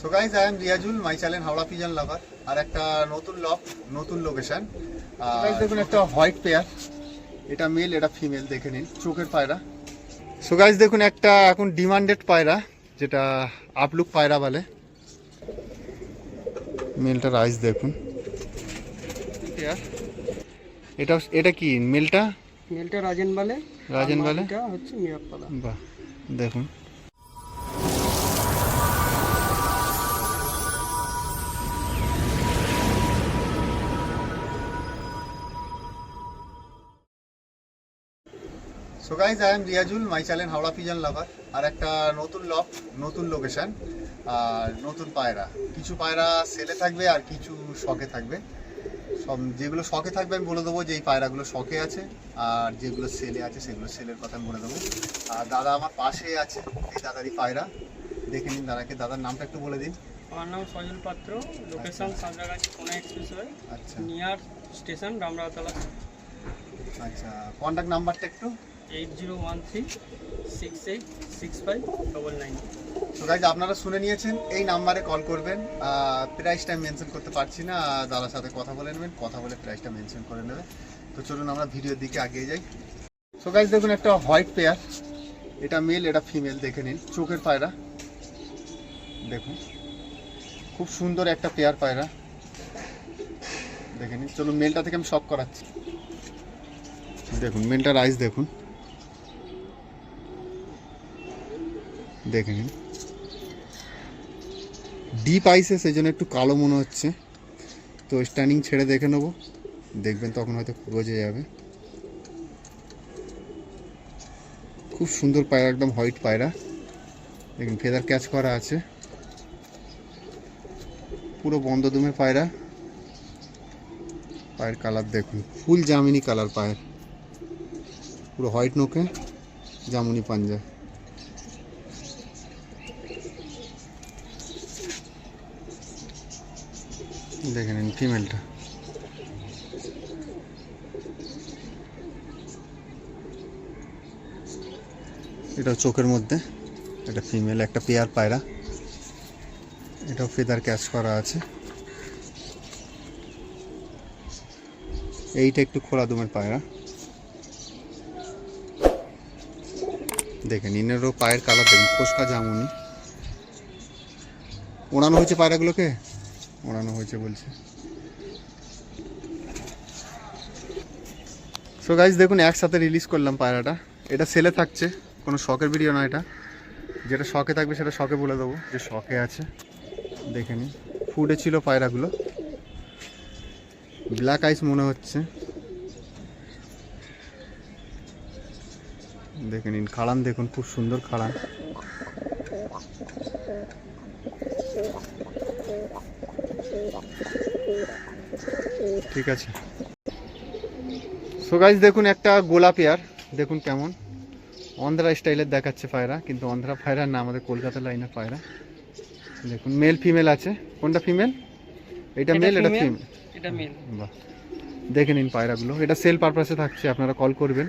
So guys, I am Riyazul, my channel Howrah pigeon lover. আর একটা নতুন নতুন লোকেশন। গাইস দেখুন, একটা হোয়াইট পেয়ার, এটা মেল এটা ফিমেল, দেখে নিন চোখের পায়রা। সো গাইস দেখুন, একটা এখন ডিমান্ডেড পায়রা, যেটা আপলুক পায়রা বলে। মেলটার আইস দেখুন। এটা কি মেলটা? মেলটা রাজেন বলে, এটা হচ্ছে মিরাপালা। বাহ, দেখুন। So guys, I am Riyazul, my channel Howrah pigeon lover. আর একটা নতুন লোকেশন, আর নতুন পায়রা। কিছু পায়রা সেলে থাকবে আর কিছু শখে থাকবে। সব যেগুলো শখে থাকবে আমি বলে দেবো যে এই পায়রাগুলো শখে আছে, আর যেগুলো সেলে আছে সেগুলো সেলের কথা আমি বলে দেবো। আর দাদা আমার পাশে আছে, এই দাদারই পায়রা, দেখে নিন দাদাকে। দাদার নামটা একটু বলে দিন। আমার নাম সজল পাত্র, লোকেশন সাঁতরাগাছি পুনে এক্সপ্রেসওয়ে, আচ্ছা নিয়ার স্টেশন রামরাতলা। আচ্ছা, কন্ট্যাক্ট নাম্বারটা একটু। 8013686599। তো গাইজ আপনারা শুনে নিয়েছেন, এই নাম্বারে কল করবেন। প্রাইসটা মেনশন করতে পারছি না, দাদার সাথে কথা বলে নেবেন, কথা বলে প্রাইসটা মেনশন করে নেবে। তো চলুন আমরা ভিডিওর দিকে এগিয়ে যাই। সো গাইজ দেখুন, একটা হোয়াইট পেয়ার, এটা মেল এটা ফিমেল, দেখে নিন চোখের পায়রা দেখুন। খুব সুন্দর একটা পেয়ার পায়রা, দেখে নিন। চলুন মেলটা থেকে আমি শক করাচ্ছি। দেখুন মেলটার আইস দেখুন, দেখে নিন। ডিপ আইসে সেই জন্য একটু কালো মনে হচ্ছে, তো স্ট্যান্ডিং ছেড়ে দেখে নেবো, দেখবেন তখন হয়তো বোঝা যাবে। খুব সুন্দর পায়রা, একদম হোয়াইট পায়রা, দেখুন ফেদার ক্যাচ করা আছে, পুরো বন্ধ দুমের পায়রা। পায়ের কালার দেখুন, ফুল জামিনি কালার পায়ের, পুরো হোয়াইট নোকে জামুনি পাঞ্জা। দেখে নিন ফিমেলটা। এটা চোখের মধ্যে, এটা ফিমেল, একটা পেয়ার পায়রা, এটাও ফেদার ক্যাচ করা আছে। এইটা একটু খোলা দুমের পায়রা, দেখেন ইনেরও পায়ের কালার দেখুন, ফোসকা জামুনি। ওড়ানো হয়েছে পায়রাগুলোকে, ওড়ানো হয়েছে বলছে। সো গাইজ দেখুন, একসাথে রিলিজ করলাম পায়রাটা। এটা সেলে থাকছে, কোনো শখের ভিডিও না এটা। যেটা শখে থাকবে সেটা শখে বলে দেবো যে শখে আছে, দেখে নিন। ফুডে ছিল পায়রাগুলো, ব্ল্যাক আইস মনে হচ্ছে, দেখে নিন। খাড়ান দেখুন, খুব সুন্দর খাড়ান। ঠিক আছে। সো গাইজ দেখুন, একটা গোলা পেয়ার দেখুন কেমন, অন্ধ্রা স্টাইলের দেখাচ্ছে পায়রা, কিন্তু অন্ধ্রা পায়রা না, আমাদের কলকাতা লাইনের পায়রা। দেখুন মেল ফিমেল আছে, কোনটা ফিমেল? এটা মেল এটা ফিমেল, এটা মেল। বাহ, দেখে নিন পায়রাগুলো। এটা সেল পারপাসে থাকছে, আপনারা কল করবেন।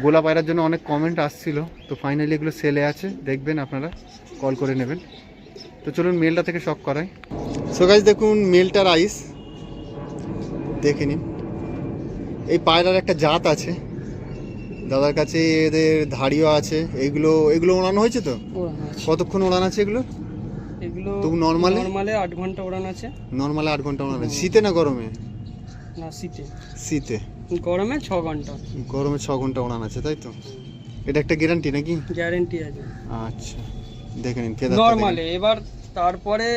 গোলা পায়রার জন্য অনেক কমেন্ট আসছিল, তো ফাইনালি এগুলো সেলে আছে, দেখবেন আপনারা কল করে নেবেন। তো চলুন মেলটা থেকে শক করাই। সো গাইজ দেখুন মেলটার আইস দেখে নিন। এই পায়রার একটা জাত আছে দাদার কাছে, এদের ধাড়িও আছে। এগুলো ওড়ানো হয়েছে তো? কতক্ষণ ওড়ানো আছে এগুলো? তবু নর্মালে 8 ঘন্টা ওড়ান আছে। নর্মালে 8 ঘন্টা ওড়ানো আছে। শীতে না গরমে? না শীতে। শীতে। গরমে 6 ঘন্টা। গরমে 6 ঘন্টা ওড়ানো আছে, তাই তো? এটা একটা গ্যারান্টি নাকি? গ্যারান্টি আছে। আচ্ছা, দেখে নিন ফেদার নর্মালে। এবার তারপরে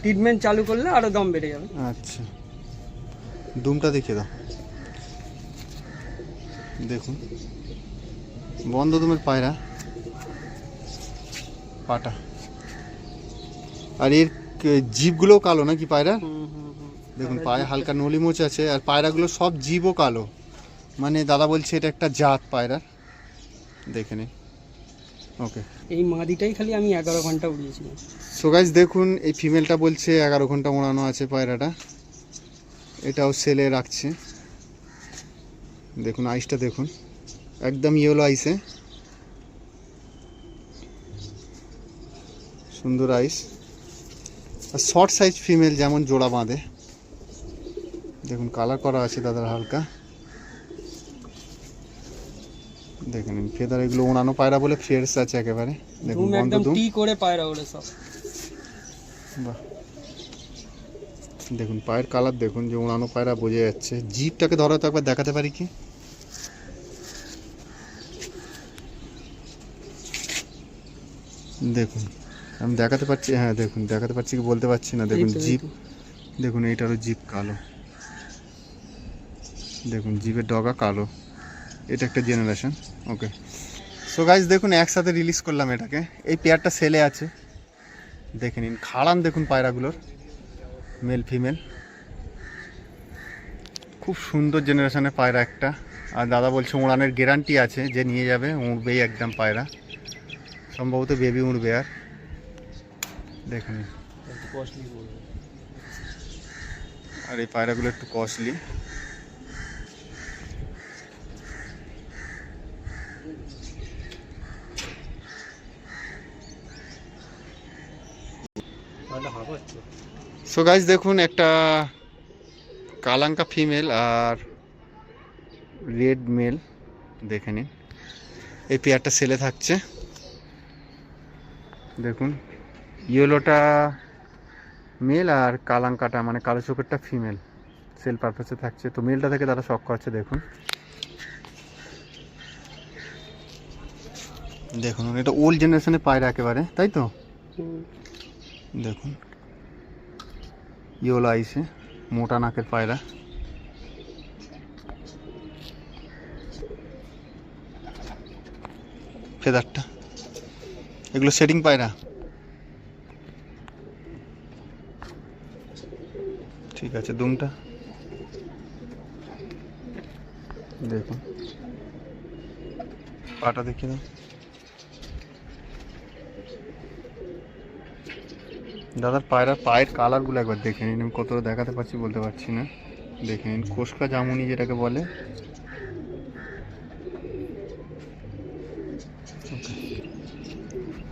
ট্রিটমেন্ট চালু করলে আরো দাম বেড়ে যাবে। আচ্ছা, দুমটা দেখিয়ে দাও। দেখুন বন্ধ দুমের পায়রা, পাটা। আর এর জিভগুলোও কালো নাকি পায়রা? দেখুন পায়ে হালকা নলি মোচ আছে, আর পায়রাগুলো সব জিভও কালো, মানে দাদা বলছে এটা একটা জাত পায়রার, দেখে নিন। ওকে, এই মাদিটাই খালি আমি 11 ঘন্টা উড়িয়েছিলাম। সো গাইস দেখুন, এই ফিমেলটা বলছে 11 ঘন্টা ওড়ানো আছে পায়রাটা, এটাও সেলে রাখছে। দেখুন আইসটা দেখুন, একদম ইয়েলো আইসে, সুন্দর আইস। আর শর্ট সাইজ ফিমেল যেমন জোড়া বাঁধে, দেখুন কালার করা আছে দাদার হালকা। দেখে নিন ফেদার, এগুলো ওনানো পায়রা বলে ফ্রেশ আছে একেবারে। দেখুন বন্ধ একদম দুম। টি করে পায়রা ওরে সব। বাহ, দেখুন পায়ের কালার দেখুন, যে ওনানো পায়রা বোঝা যাচ্ছে। জিপটাকে ধরো তো একবার দেখাতে পারি কি? দেখুন আমি দেখাতে পারছি, হ্যাঁ দেখুন দেখাতে পারছি কি বলতে পারছি না। দেখুন জিপ, দেখুন এইটারও জিপ কালো, দেখুন জিপের ডগা কালো। এটা একটা জেনারেশন। ওকে, সো গাইজ দেখুন একসাথে রিলিজ করলাম এটাকে। এই পেয়ারটা সেলে আছে, দেখে নিন। খাড়ান দেখুন পায়রাগুলোর, মেল ফিমেল, খুব সুন্দর জেনারেশনের পায়রা একটা। আর দাদা বলছে উড়ানের গ্যারান্টি আছে, যে নিয়ে যাবে উড়বেই একদম পায়রা, সম্ভবত বেবি উড়বে। আর দেখে নিন, আর এই পায়রাগুলো একটু কস্টলি। সো গাইজ দেখুন একটা কালাঙ্কা ফিমেল আর রেড মেল, দেখে নিন। এই পেয়ারটা সেলে থাকছে। দেখুন ইয়েলোটা মেল আর কালাঙ্কাটা মানে কালো চোখেরটা ফিমেল, সেল পারপাসে থাকছে। তো মেলটা থেকে তারা শখ করছে। দেখুন দেখুন এটা ওল্ড জেনারেশনের পায়রা একেবারে, তাই তো? দেখুন ইয়েলো আইসে, মোটা নাকের পায়রা। ফেদারটা, এগুলো সেটিং পায়রা। ঠিক আছে, দুমটা দেখুন, পাটা দেখিয়ে দাও দাদার পায়রার পায়ের কালারগুলো একবার দেখে নিন। আমি কতটা দেখাতে পারছি বলতে পারছি না। দেখে নিন কোস্কা জামুনি যেটাকে বলে।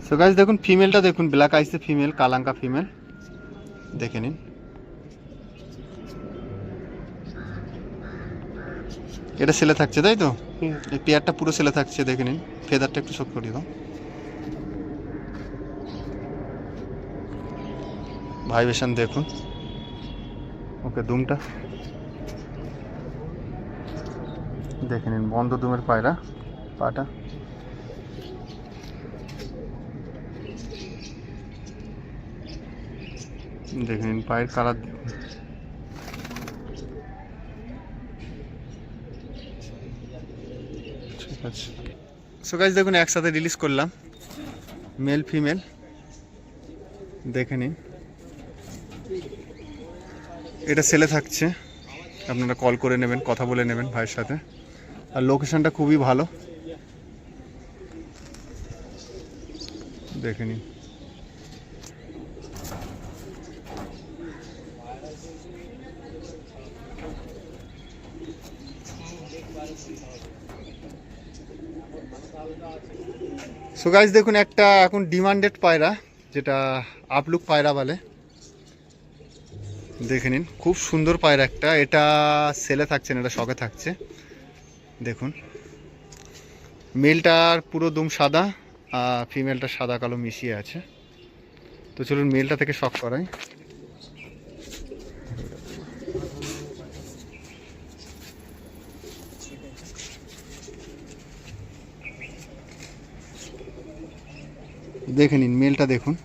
সো গাইস দেখুন ফিমেলটা দেখুন, ব্ল্যাক আইসে ফিমেল, কালাঙ্কা ফিমেল, দেখে নিন। এটা সেলে থাকছে তাই তো? এই পেয়ারটা পুরো সেলে থাকছে, দেখে নিন। ফেদারটা একটু শক্ত করে দাও। ভাইব্রেশন দেখুন। ওকে, দুমটা দেখে নিন, বন্ধ দুমের পায়রা, পাটা। দেখে নিন পায়ের কালার দেখুন। ঠিক আছে, সো গাইস দেখুন একসাথে রিলিজ করলাম মেল ফিমেল, দেখে নিন। এটা সেলে থাকছে, আপনারা কল করে নেবেন, কথা বলে নেবেন ভাইয়ের সাথে। আর লোকেশনটা খুবই ভালো, দেখে নিন। সো গাইস দেখুন একটা এখন ডিমান্ডেড পায়রা, যেটা আপলুক পায়রা বলে, দেখে নিন। খুব সুন্দর পায়রা একটা, এটা সেলে থাকছে না, এটা শখে থাকছে। দেখুন মেলটার পুরো দুম সাদা আর ফিমেলটা সাদা কালো মিশিয়ে আছে। তো চলুন মেলটা থেকে শখ করাই। দেখে নিন মেলটা দেখুন,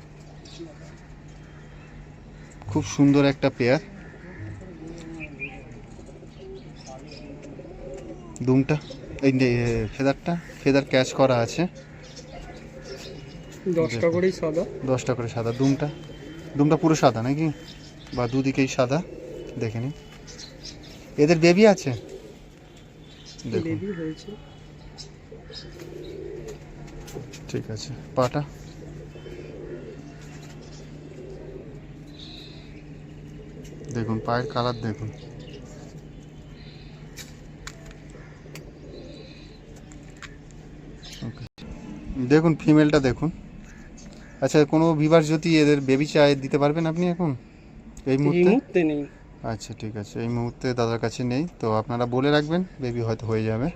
খুব সুন্দর একটা পেয়ার। দুমটা এই ফেদারটা, ফেদার ক্যাচ করা আছে, 10টা করেই সাদা, 10টা করে সাদা। দুমটা, দুমটা পুরো সাদা নাকি, বা দুদিকেই সাদা, দেখে নিন। এদের বেবি আছে, দেখুন। বেবি হয়েছে। ঠিক আছে, পাটা দেখুন, পায়ের কালার দেখুন। ওকে, দেখুন ফিমেলটা দেখুন, আচ্ছা, কোনো ভিউয়ার যদি এদের বেবি চায় দিতে পারবেন আপনি এখন এই এই মুহূর্তে? মুহূর্তে নেই। আচ্ছা ঠিক আছে, এই মুহূর্তে দাদার কাছে নেই, তো আপনারা বলে রাখবেন, বেবি হয়তো হয়ে যাবে।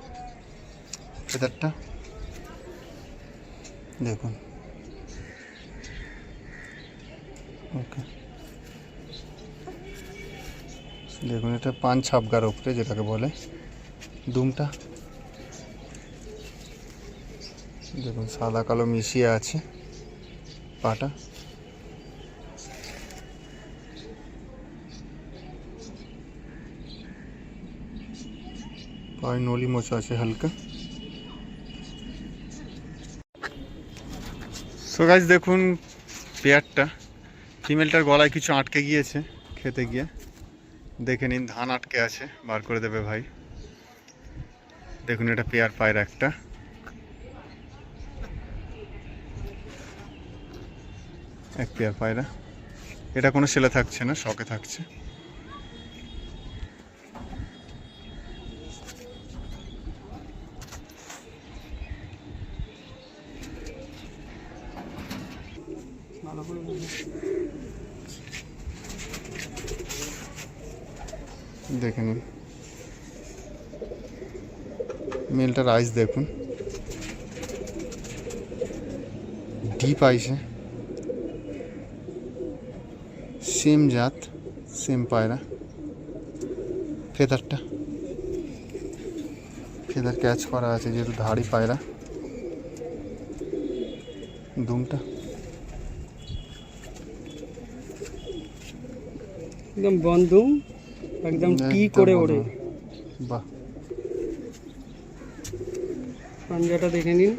ফেদারটা দেখুন। ওকে, দেখুন এটা পান ছাপগার ওপরে যেটাকে বলে। দুমটা দেখুন সাদা কালো মিশিয়ে আছে। পাটা পায়ে নলি মোচা আছে হালকা। সো গাইস দেখুন পেয়ারটা, ফিমেলটার গলায় কিছু আটকে গিয়েছে খেতে গিয়ে। দেখে নিন, ধান আটকে আছে, বার করে দেবে ভাই। দেখুন এটা পেয়ার পায়রা একটা। এক পেয়ার পায়রা, এটা কোনো সেলে থাকছে না, শখে থাকছে। ভালো করে দেখে নিন মেলটার আইস দেখুন, ডিপ আইসে, সেম জাত, সেম পায়রা। ফেদার ক্যাচ করা আছে যেহেতু ধাড়ি পায়রা। দুমটা একদম বন্ধু, একদম টি করে ওড়ে। বাহ, পাঞ্জাটা দেখে নিন।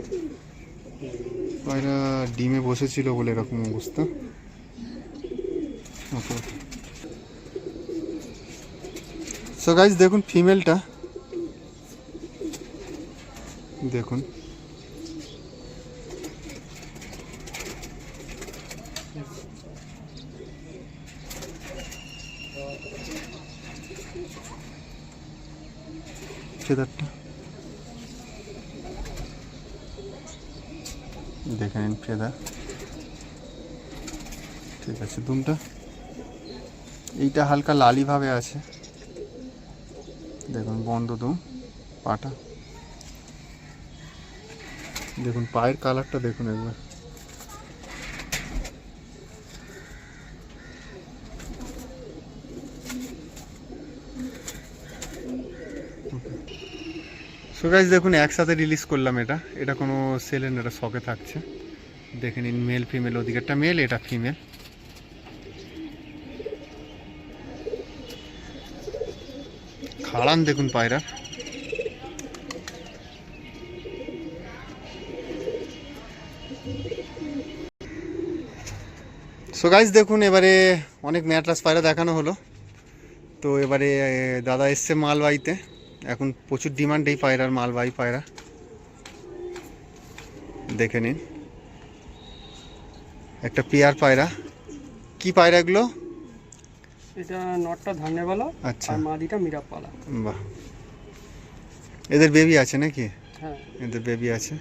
পায়রা ডিমে বসেছিল বলে এরকম অবস্থা। ওকে, সো গাইস দেখুন ফিমেলটা দেখুন। ফেদারটা দেখে নিন, ফেদার ঠিক আছে। দুমটা এইটা হালকা লালি ভাবে আছে, দেখুন বন্ধ দুম। পাটা দেখুন, পায়ের কালারটা দেখুন একবার। সো গাইস দেখুন একসাথে রিলিজ করলাম এটা, এটা কোনো সেলের না, এটা শখে থাকছে। দেখে নিন মেল ফিমেল, ওদিকেরটা মেল, এটা ফিমেল। খাড়ান দেখুন পায়রা। সো গাইস দেখুন এবারে অনেক ম্যাট্রাস পায়রা দেখানো হলো, তো এবারে দাদা এসছে মালবাহীতে। এখন প্রচুর ডিমান্ড এই পায়রার, মালবাহী পায়রা। দেখে নিন একটা পেয়ার পায়রা। কি পায়রা এগুলো? এটা নটটা ধান্যবালা, আচ্ছা, আর মাদিটা মিরাপালা। বাহ, এদের বেবি আছে নাকি? হ্যাঁ, এদের বেবি আছে।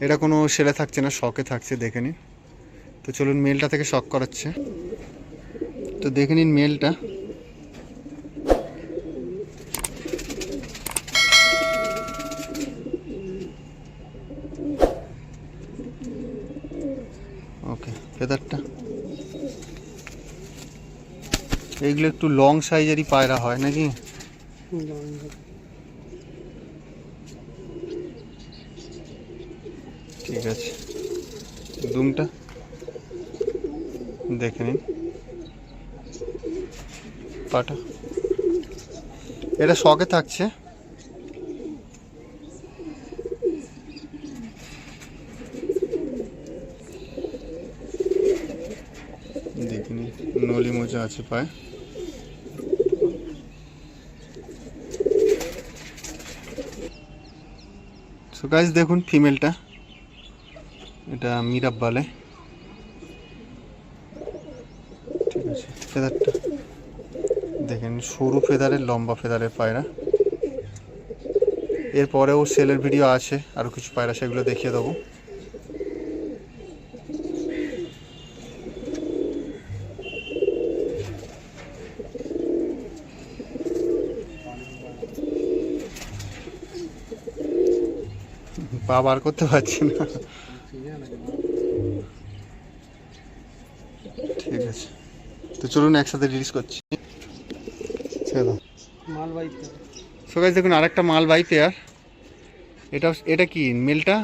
এটা কোনো সেলে থাকছে না, শখে থাকছে। দেখে নিন, তো চলুন মেলটা থেকে শখ করাচ্ছে, তো দেখে নিন মেলটা। ওকে, ফেদারটা এইগুলো একটু লং সাইজেরই পায়রা হয় নাকি? ঠিক আছে। দুমটা দেখে নিন, পাটা এটা শখে থাকছে। দেখে নিন নলি মোজা আছে পায়ে। সো গাইস দেখুন ফিমেলটা, এটা মিরাব বলে। ঠিক আছে, ফেদারটা দেখেন, সরু ফেদারের, লম্বা ফেদারের পায়রা। এরপরেও সেলের ভিডিও আছে আরও কিছু পায়রা, সেগুলো দেখিয়ে দেবো। পা বার করতে পারছি না। ঠিক আছে, তো চলুন একসাথে রিলিজ করছি। ছেড়ে দাও। মালবাহী সো গাইস দেখুন আরেকটা মালবাহী পেয়ার। এটা কি মেলটা?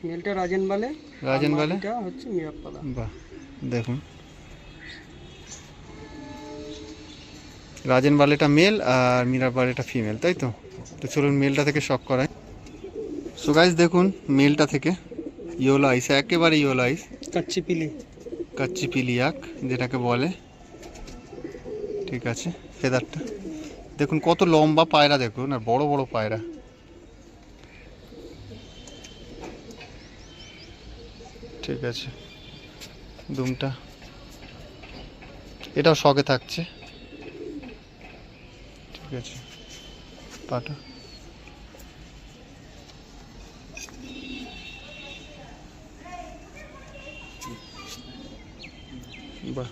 মেলটা রাজেন বালে, রাজেন বালে, এটা হচ্ছে মিরাপালা। বাহ দেখুন রাজেন বালেটা মেল আর মিরার বালেটা ফিমেল, তাই তো? তো চলুন মেলটা থেকে শক করাই। সো গাইস দেখুন মেলটা থেকে ইয়েলো আইস, একেবারে ইয়েলো আইস, কাচ্চি পিলিয়াক যেটাকে বলে। ঠিক আছে, ফেদারটা দেখুন কত লম্বা পায়রা, দেখুন আর বড় বড় পায়রা। ঠিক আছে, দুমটা এটাও শখে থাকছে। ঠিক আছে, পাটা বাহ,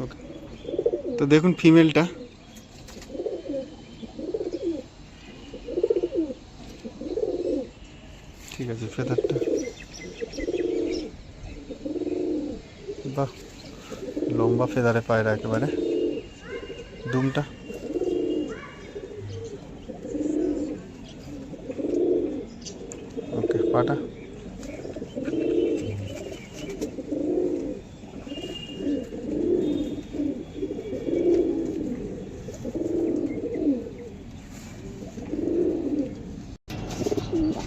ওকে। তো দেখুন ফিমেলটা ঠিক আছে, ফেদারটা বাহ, লম্বা ফেদারে পায়রা একেবারে। দুমটা ওকে, পাটা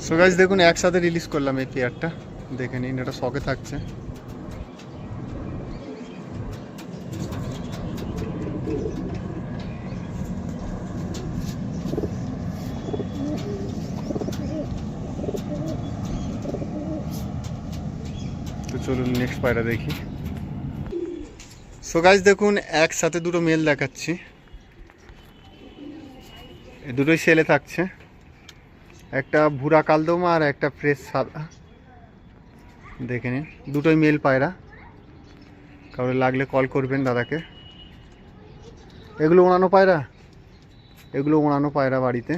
সো গাইস দেখুন একসাথে রিলিজ করলাম এই পেয়ারটা, দেখে নিন, এটা শখে থাকছে। তো চলুন নেক্সট পায়রা দেখি। সো গাইস দেখুন একসাথে দুটো মেল দেখাচ্ছি, এই দুটোই সেলে থাকছে, একটা ভুরা কালদমা আর একটা ফ্রেশ সাদা। দেখে নিন দুটোই মেল পায়রা, কারোর লাগলে কল করবেন দাদাকে। এগুলো ওড়ানো পায়রা, এগুলো ওড়ানো পায়রা বাড়িতে,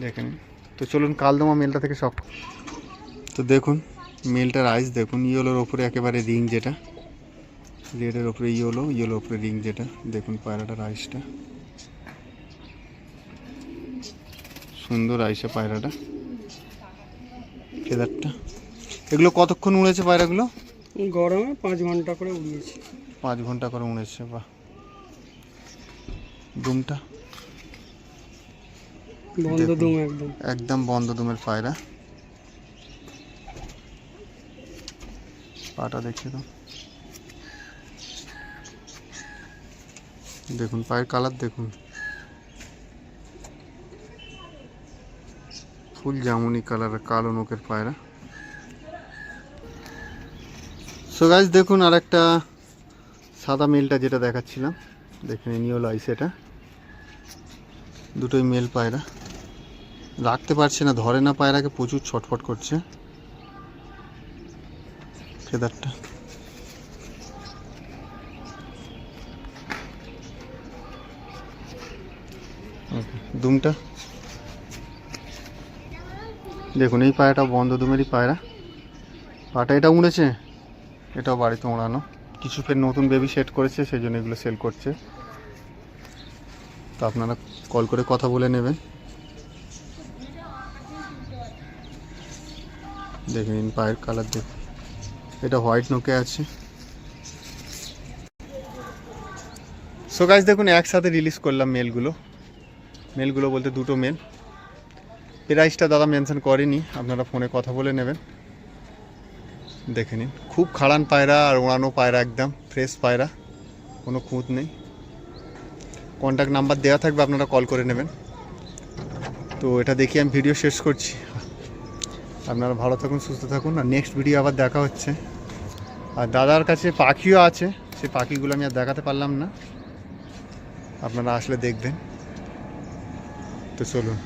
দেখে নিন। তো চলুন কালদমা মেলটা থেকে সব। তো দেখুন মেলটার আইস দেখুন, ইয়েলোর ওপরে একেবারে রিং, যেটা রেডের ওপরে ইয়েলো, ইয়েলোর ওপরে রিং, যেটা দেখুন পায়রাটার আইসটা সুন্দর আইসে পায়রাটা, ফেদারটা। এগুলো কতক্ষণ উড়েছে পায়রাগুলো? গরমে 5 ঘন্টা করে উড়িয়েছি। 5 ঘন্টা করে উড়েছে, বাহ। দুমটা বন্ধ দুম, একদম একদম বন্ধ দুমের পায়রা। পাটা দেখছি তো, দেখুন পায়ের কালার দেখুন, ফুল জামুনি কালার, কালো নোকের পায়রা। সো গাইস দেখুন আর একটা সাদা মেলটা যেটা দেখাচ্ছিলাম, দেখেন নিয়ে আইস, এটা দুটোই মেল পায়রা, রাখতে পারছে না, ধরে না পায়রাকে, প্রচুর ছটফট করছে। ফেদারটা দুমটা দেখুন, এই পায়রাটা বন্ধ দুমেরই পায়রা, পাটা এটা উড়েছে, এটাও বাড়িতে ওড়ানো, কিছু ফের নতুন বেবি সেট করেছে, সেই জন্য এগুলো সেল করছে। তো আপনারা কল করে কথা বলে নেবেন। দেখে নিন পায়ের কালার দেখুন, এটা হোয়াইট নোকে আছে। সো গাইস দেখুন একসাথে রিলিজ করলাম মেলগুলো, মেলগুলো বলতে দুটো মেল। প্রাইসটা দাদা মেনশন করেনি, আপনারা ফোনে কথা বলে নেবেন। দেখে নিন খুব খাড়ান পায়রা আর ওড়ানো পায়রা, একদম ফ্রেশ পায়রা, কোনো খুঁত নেই। কন্ট্যাক্ট নাম্বার দেওয়া থাকবে, আপনারা কল করে নেবেন। তো এটা দেখি আমি ভিডিও শেষ করছি, আপনারা ভালো থাকুন, সুস্থ থাকুন, আর নেক্সট ভিডিও আবার দেখা হচ্ছে। আর দাদার কাছে পাখিও আছে, সেই পাখিগুলো আমি আর দেখাতে পারলাম না, আপনারা আসলে দেখবেন। তো চলুন।